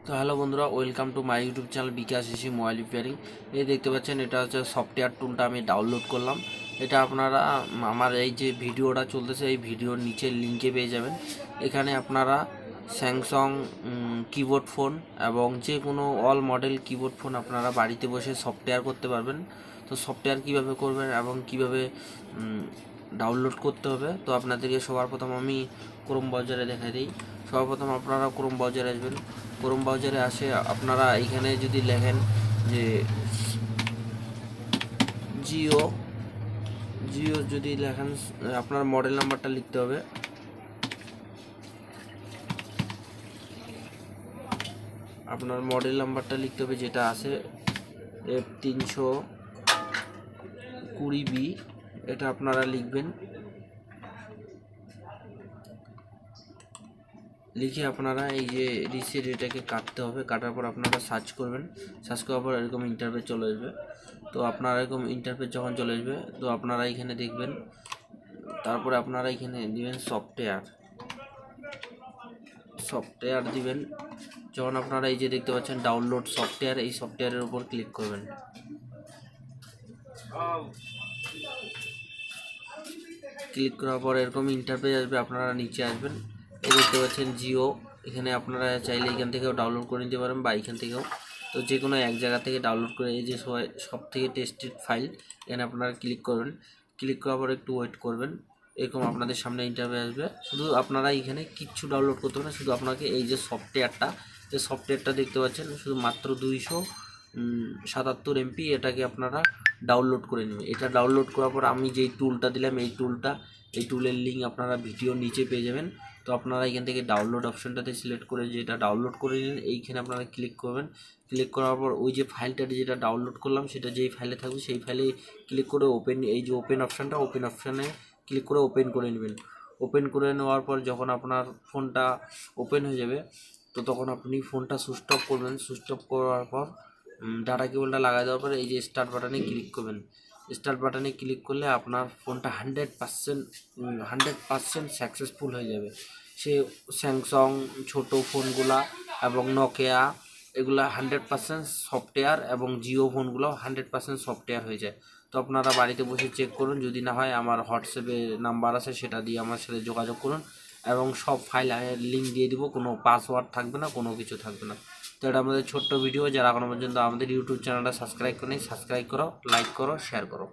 তো হ্যালো বন্ধুরা, welcome to my YouTube channel Bikash AC mobile repairing. এই দেখতে পাচ্ছেন, এটা হচ্ছে সফটওয়্যার টুলটা আমি ডাউনলোড করলাম। এটা আপনারা আমার এই যে ভিডিওটা চলতেছে এই ভিডিওর নিচে লিঙ্কে পেয়ে যাবেন। এখানে আপনারা স্যামসাং কিবোর্ড ফোন এবং যে কোনো অল মডেল কিবোর্ড ফোন আপনারা বাড়িতে বসে সফটওয়্যার করতে পারবেন। তো সফটওয়্যার কীভাবে করবেন এবং কীভাবে ডাউনলোড করতে হবে, তো আপনাদেরকে সবার প্রথম আমি ক্রোম ব্রাউজারে দেখাই দিই। সর্বপ্রথম আপনারা ক্রোম ব্রাউজারে আসবেন। ক্রোম ব্রাউজারে আসে আপনারা এইখানে যদি লেখেন যে জিও জিও যদি লেখেন, আপনার মডেল নাম্বারটা লিখতে হবে। আপনার মডেল নাম্বারটা লিখতে হবে যেটা আছে F320B, এটা আপনারা লিখবেন। লিখে আপনারা এই যে রিসেট এটাকে কাটতে হবে। কাটার পর আপনারা সার্চ করবেন। সার্চ করার পর এরকম ইন্টারফেস চলে আসবে। তো আপনারা এরকম ইন্টারফেস যখন চলে আসবে, তো আপনারা এখানে দেখবেন, তারপরে আপনারা এখানে দিবেন সফটওয়্যার দিবেন। যখন আপনারা এই যে দেখতে পাচ্ছেন ডাউনলোড সফটওয়্যার, এই সফটওয়্যারের উপর ক্লিক করবেন। ক্লিক করার পর এরকম ইন্টারফেস আসবে, আপনারা নিচে আসবেন। এই দেখতে পাচ্ছেন জিও, এখানে আপনারা চাইলে এখান থেকেও ডাউনলোড করে নিতে পারেন বা এখান থেকেও, তো যে কোনো এক জায়গা থেকে ডাউনলোড করে এই যে সব থেকে টেস্টেড ফাইল, এখানে আপনারা ক্লিক করবেন। ক্লিক করার পর একটু ওয়েট করবেন। এরকম আপনাদের সামনে ইন্টারভিউ আসবে। শুধু আপনারা এখানে কিচ্ছু ডাউনলোড করতে হবে না, শুধু আপনাকে এই যে সফটওয়্যারটা দেখতে পাচ্ছেন, শুধু মাত্র 277 MB, এটাকে আপনারা ডাউনলোড করে নেবেন। এটা ডাউনলোড করার পর আমি যেই টুলটা দিলাম, এই টুলের লিঙ্ক আপনারা ভিডিওর নিচে পেয়ে যাবেন। তো আপনারা এখান থেকে ডাউনলোড অপশনটাতে সিলেক্ট করে যেটা ডাউনলোড করে নিন, এইখানে আপনারা ক্লিক করবেন। ক্লিক করার পর ওই যে ফাইলটাতে যেটা ডাউনলোড করলাম সেটা যেই ফাইলে থাকবে সেই ফাইলে ক্লিক করে এই যে ওপেন অপশানে ক্লিক করে ওপেন করে নেবেন। ওপেন করে নেওয়ার পর যখন আপনার ফোনটা ওপেন হয়ে যাবে, তো তখন আপনি ফোনটা সুইচ অফ করবেন। সুইচ অফ করার পর ডাটা কেবলটা লাগাই দেওয়ার পরে এই যে স্টার্ট বাটনে ক্লিক করবেন। স্টার্ট বাটনে ক্লিক করলে আপনার ফোনটা 100% সাকসেসফুল হয়ে যাবে। সে স্যামসাং ছোট ফোনগুলা এবং নোকিয়া এগুলা 100% সফটওয়্যার, এবং জিও ফোনগুলো 100% সফটওয়্যার হয়ে যায়। তো আপনারা বাড়িতে বসে চেক করুন। যদি না হয় আমার হোয়াটসঅ্যাপে নাম্বার আছে, সেটা দিয়ে আমার সাথে যোগাযোগ করুন এবং সব ফাইলের লিঙ্ক দিয়ে দিব। কোনো পাসওয়ার্ড থাকবে না, কোনো কিছু থাকবে না। তো এটা আমাদের ছোট্ট ভিডিও। যারা এখনো পর্যন্ত আমাদের ইউটিউব চ্যানেলটা সাবস্ক্রাইব করেনি, সাবস্ক্রাইব করো, লাইক করো, শেয়ার করো।